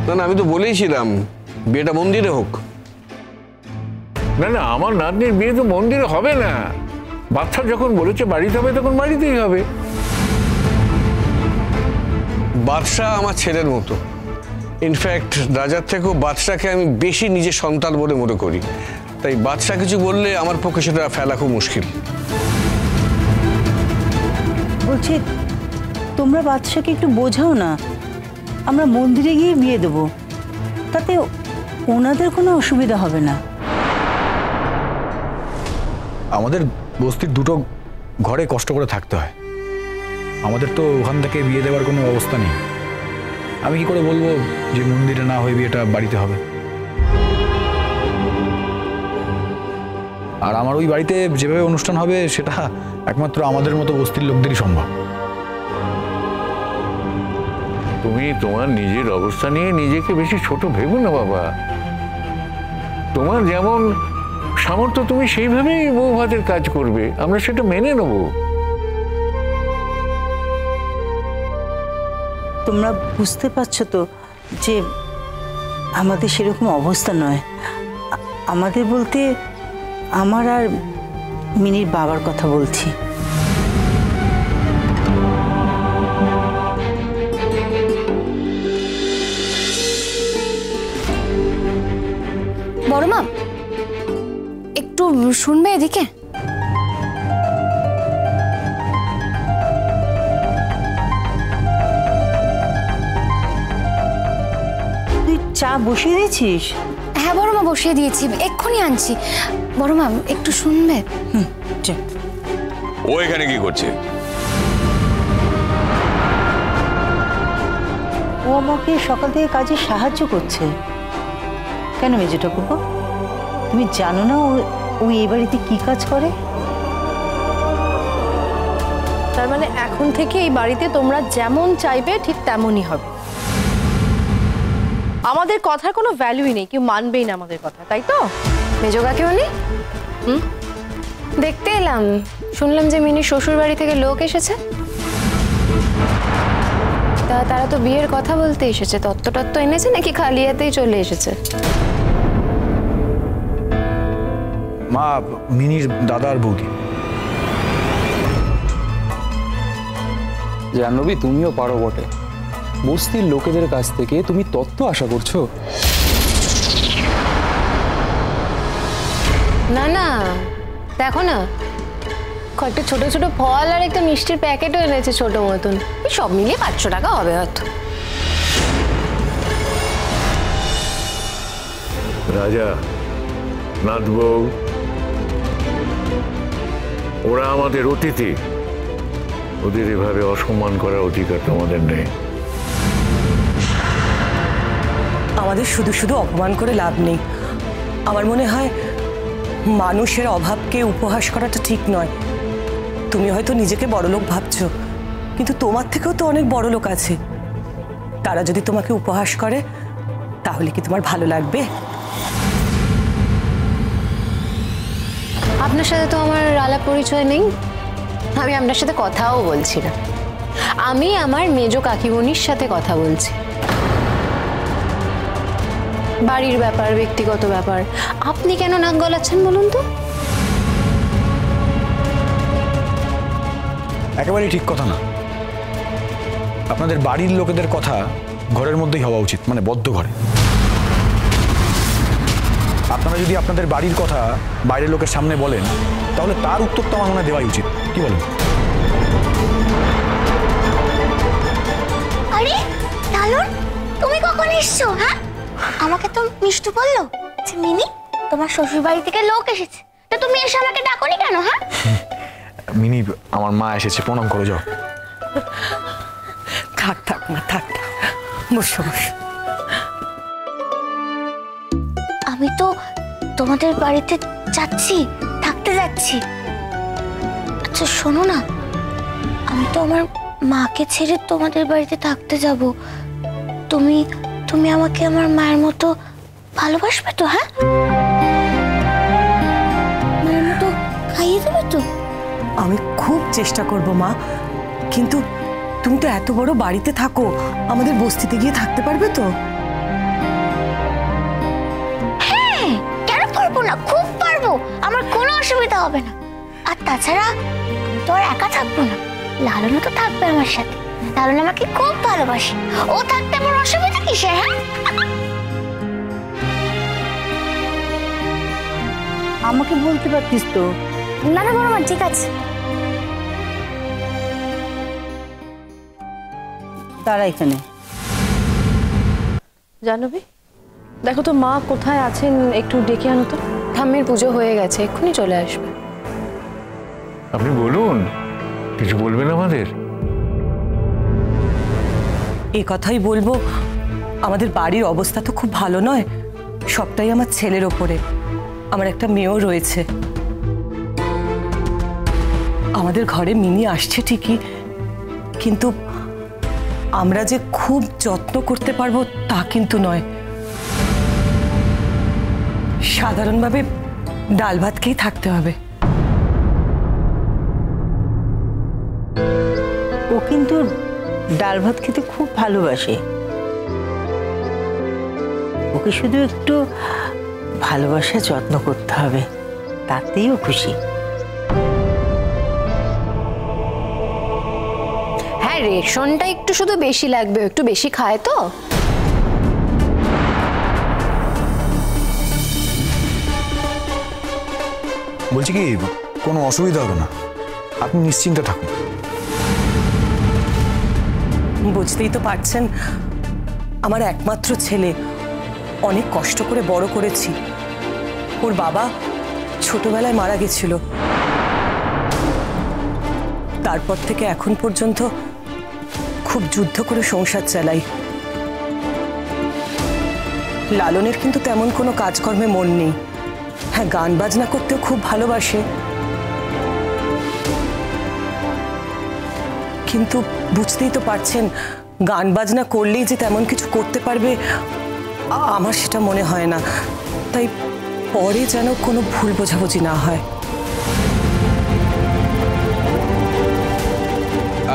না না, আমি তো বলেইছিলাম বিয়েটা মন্দিরে হোক। না না, আমার নাতনির বিয়ে তো মন্দিরে হবে না। বাচ্চা যখন বলেছে বাড়িতে হবে তখন বাড়িতেই হবে। বাদশা আমার ছেলের মতো, ইনফ্যাক্ট রাজার থেকেও বাদশাকে আমি বেশি নিজের সন্তান বলে মনে করি। তাই বাদশা কিছু বললে আমার পক্ষে সেটা ফেলা খুব মুশকিল। বলছি তোমরা বাদশাকে একটু বোঝাও না, আমরা মন্দিরে গিয়ে বিয়ে দেবো, তাতে ওনাদের কোনো অসুবিধা হবে না। আমাদের বস্তির দুটো ঘরে কষ্ট করে থাকতে হয়, আমাদের তো ওখান থেকে বিয়ে দেওয়ার কোনো অবস্থা নেই। আমি কি করে বলবো যে মন্দিরে না হয়ে বিয়েটা বাড়িতে হবে? আর আমার ওই বাড়িতে যেভাবে অনুষ্ঠান হবে সেটা একমাত্র আমাদের মতো বস্তির লোকদেরই সম্ভব। তুমি তোমার নিজের অবস্থা নিয়ে নিজেকে বেশি ছোট ভেবো না বাবা। তোমার যেমন সামর্থ্য তুমি সেইভাবেই বউ ভাতের কাজ করবে, আমরা সেটা মেনে নেব। তোমরা বুঝতে পারছো তো যে আমাদের সেরকম অবস্থা নয়। আমাদের বলতে আমার আর মিনির বাবার কথা বলছি। বড় মা, একটু শুনবে এদিকে? তুই চা বসিয়ে দিয়েছিস? হ্যাঁ বড় মা, বসিয়ে দিয়েছি, এক্ষুনি আনছি। বড় মা একটু শুনবে? ও এখানে কি করছে? ও আমাকে সকাল থেকে কাজে সাহায্য করছে। কেন মেজো ঠাকুরপো, তুমি জানো না ও এই বাড়িতে কি কাজ করে? তার মানে এখন থেকে এই বাড়িতে তোমরা যেমন চাইবে ঠিক তেমনই হবে। আমাদের কথার কোনো ভ্যালুই নেই, কেউ মানবেই না আমাদের কথা, তাই তো? মেজো কাকিমণি, দেখতে এলাম, শুনলাম যে মিনির শ্বশুর বাড়ি থেকে লোক এসেছে। তারা তো বিয়ের কথা বলতে এসেছে, তত্ত্ব এনেছে নাকি খালি হাতেই চলে এসেছে? মা, মিনির দাদার বৌদি। জাহ্নবী, তুমিও পারো বটে। বস্তির লোকেদের কাছ থেকে তুমি তত্ত্ব আশা করছো? না না, দেখো না, কয়েকটা ছোট ছোট ফল আর একটা মিষ্টির প্যাকেটও এনেছে ছোট মতন। সব মিলিয়ে 500 টাকা হবে হয়তো। রাজা, নাথ বউ, ওরা আমাদের অতিথি, ওদের এভাবে অসম্মান করার অধিকার তোমাদের নেই। আমাদের শুধু শুধু অপমান করে লাভ নেই। আমার মনে হয় মানুষের অভাবকে উপহাস করাটা ঠিক নয়। তুমি হয়তো নিজেকে বড়লোক ভাবছো, কিন্তু তোমার থেকেও তো অনেক বড় লোক আছে। তারা যদি তোমাকে উপহাস করে তাহলে কি তোমার ভালো লাগবে? আপনার সাথে তো আমার আলাপ পরিচয় নেই, আমি আপনার সাথে কথাও বলছি না। আমি আমার মেজো কাকিমণির সাথে কথা বলছি। বাড়ির ব্যাপার, ব্যক্তিগত ব্যাপার, আপনি কেন নাক গলাচ্ছেন বলুন তো? একেবারেই ঠিক কথা না। আপনাদের বাড়ির লোকেদের কথা ঘরের মধ্যেই হওয়া উচিত, মানে বদ্ধ ঘরে। আপনারা যদি আপনাদের বাড়ির কথা বাইরের লোকের সামনে বলেন তাহলে তার উত্তর তো আমার মনে হয় দেওয়াই উচিত। কি বলেন? আরে লালন, তুমি কখন এসছো? হ্যাঁ, আমাকে তো মিষ্টু বললো যে মিনি তোমার শ্বশুর বাড়ি থেকে লোক এসেছে, তা তুমি এসে আমাকে ডাকোনি কেন? হ্যাঁ মিনি, আমার মা এসেছে, প্রণাম করে যাও। থাক থাক না, থাক, বসো বসো। আমি তো তোমাদের বাড়িতে যাচ্ছি, থাকতে যাচ্ছি। আচ্ছা শোনো না, আমি তো আমার মাকে ছেড়ে তোমাদের বাড়িতে থাকতে যাব। তুমি তুমি আমাকে আমার মায়ের মতো ভালোবাসবে তো? হ্যাঁ, মায়ের মতো খাইয়ে দেবে তো? আমি খুব চেষ্টা করব মা, কিন্তু তুমি তো এত বড় বাড়িতে থাকো, আমাদের বস্তিতে গিয়ে থাকতে পারবে তো? না, খুব পারবো, আমার কোনো অসুবিধা হবে না। আর তাছাড়া আমি তো আর একা থাকবো না, লালনও তো থাকবে আমার সাথে। লালন আমাকে খুব ভালোবাসে, ও থাকতে আমার অসুবিধা কিসের? হ্যাঁ, আমাকে বলতে পারতিস তো। না না বড় মা, ঠিক আছে। তারা এখানে জাহ্নবী, দেখো তো মা কোথায় আছেন, একটু ডেকে আনো তো। ঠাম্মির পুজো হয়ে গেছে, এক্ষুনি চলে আসবে। আপনি বলুন, কিছু বলবেন আমাদের? এই কথাই বলবো, আমাদের বাড়ির অবস্থা তো খুব ভালো নয়, সবটাই আমার ছেলের ওপরে। আমার একটা মেয়েও রয়েছে। আমাদের ঘরে মিনি আসছে ঠিকই, কিন্তু আমরা যে খুব যত্ন করতে পারবো তা কিন্তু নয়। সাধারণভাবে ডাল ভাত খেয়েই থাকতে হবে। ও কিন্তু ডাল ভাত খেতে খুব ভালোবাসে। ওকে শুধু একটু ভালোবাসা যত্ন করতে হবে, তাতেই ও খুশি। হ্যাঁ, রেশনটা একটু শুধু বেশি লাগবে, একটু বেশি খায় তো। বলছি কি, কোনো অসুবিধা হবে না, আপনি নিশ্চিন্তে থাকুন। বুঝতেই তো পারছেন, আমার একমাত্র ছেলে, অনেক কষ্ট করে বড় করেছি। ওর বাবা ছোটবেলায় মারা গেছিল, তারপর থেকে এখন পর্যন্ত খুব যুদ্ধ করে সংসার চালাই। লালনের কিন্তু তেমন কোনো কাজকর্মে মন নেই। হ্যাঁ, গান বাজনা করতেও খুব ভালোবাসে, কিন্তু বুঝতেই তো পারছেন, গান বাজনা করলেই যে তেমন কিছু করতে পারবে আমার সেটা মনে হয় না। তাই পরে যেন কোনো ভুল বোঝাবুঝি না হয়।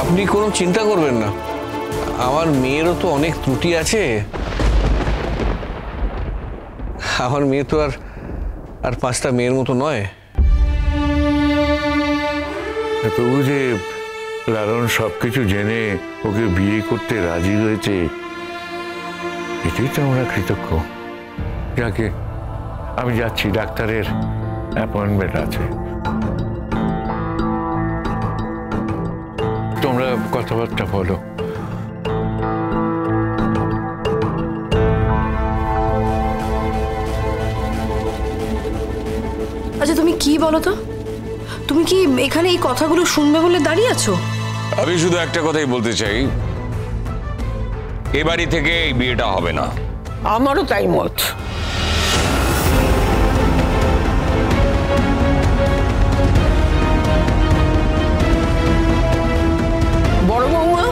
আপনি কোনো চিন্তা করবেন না, আমার মেয়েরও তো অনেক ত্রুটি আছে। আমার মেয়ে তো আর 5টা মেয়ের মতো নয়। তবু যে লালন সবকিছু জেনে ওকে বিয়ে করতে রাজি হয়েছে, এটাই তো আমরা কৃতজ্ঞ। যাকে আমি যাচ্ছি, ডাক্তারের অ্যাপয়েন্টমেন্ট আছে। তোমরা কথাবার্তা বলো। আচ্ছা তুমি কি বলো তো, তুমি কি এখানে এই কথাগুলো শুনবে বলে দাঁড়িয়ে আছো? আমি শুধু একটা কথাই বলতে চাই, এ বাড়ি থেকে এই বিয়েটা হবে না। আমারও তাই মত। বড় বৌমা,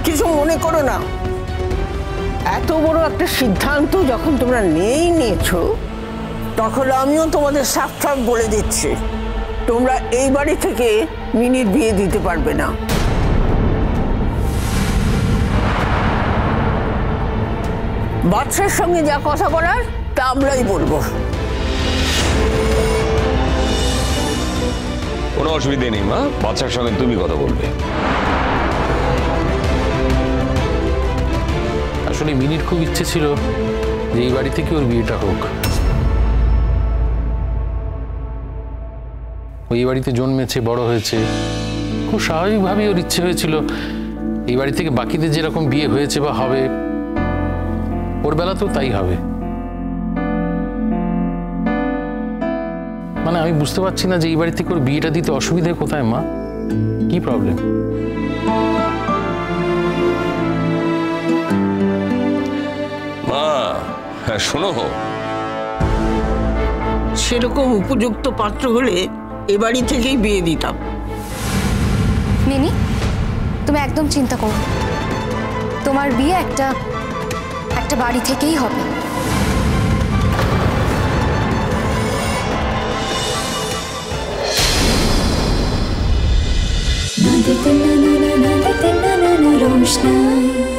কিছু মনে করো না, এত বড় একটা সিদ্ধান্ত যখন তোমরা নিয়েছো, তখন আমিও তোমাদের সাফ সাফ বলে দিচ্ছি, তোমরা এই বাড়ি থেকে মিনির বিয়ে দিতে পারবে না। বাদশার সঙ্গে যা কথা বলার তা আমরাই বলবো। কোনো অসুবিধা নেই মা, বাচ্চার সঙ্গে তুমি কথা বলবে। আসলে মিনির খুব ইচ্ছে ছিল যে এই বাড়ি থেকে ওর বিয়েটা হোক। ওই বাড়িতে জন্মেছে, বড় হয়েছে, খুব স্বাভাবিকভাবেই ওর ইচ্ছে হয়েছিল এই বাড়ি থেকে বাকিদের যেরকম বিয়ে হয়েছে বা হবে, ওর বেলাতেও তাই হবে। মানে আমি বুঝতে পারছি না যে এই বাড়ি থেকে ওর বিয়েটা দিতে অসুবিধা কোথায় মা, কি প্রবলেম? মা শোনো, সেরকম উপযুক্ত পাত্র হলে এ বাড়ি থেকেই বিয়ে দিতাম। মিনি, তুমি একদম চিন্তা করো না। তোমার বিয়ে একটা বাড়ি থেকেই হবে। रोशनाई।